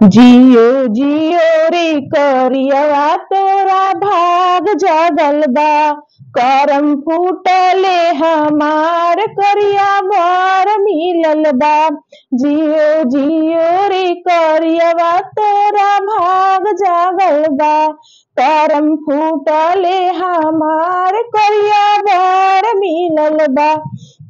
जियो जियो रे करियवा तोरा भाग जागल बा। करम फूटले हमार करिया बर मिलल बा। जियो जियो रे करियवा तोरा भाग जागल बा। करम फूटले हमार करिया बर मिलल बा।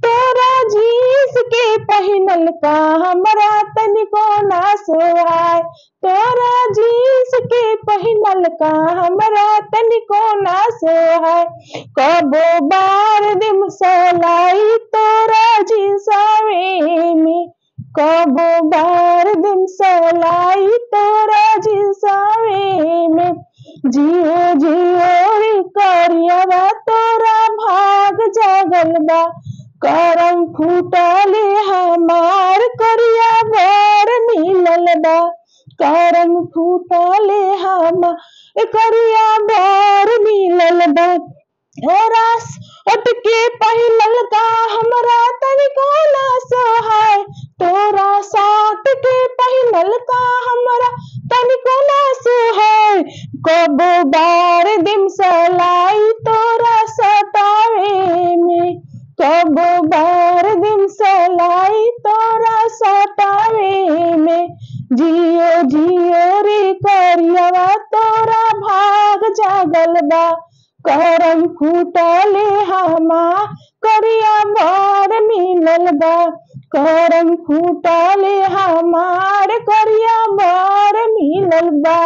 तोरा जींस के पहिनल का हमरा तनिको ना सोहाय। तोरा जींस के पहिनल का हमरा तनिको ना सोहाय। कबो बार दिम सलाई तोरा जींसवे में। कबो बार दिम सलाई तोरा जींसवे में। जियो जियो रे करियवा तोरा भाग जागल बा। करम फूटले हमार करिया बर मिलल बा। करम फूटले हमार करिया बर मिलल बा। तोरा ओट के पहिनल का हमरा तनिको ना सोहाय। तोरा साट के पहिनल का हमरा तनिको ना सोहाय। कबो बार दिम सलाई तोरा सटावे में। कबो बार दिम सलाई तोरा सटावे में। जियो जियो रे करियवा तोरा भाग जागल बा। करम फूटले हमार करिया बर मिलल बा। करम फूटले हमार करिया बर मिलल बा।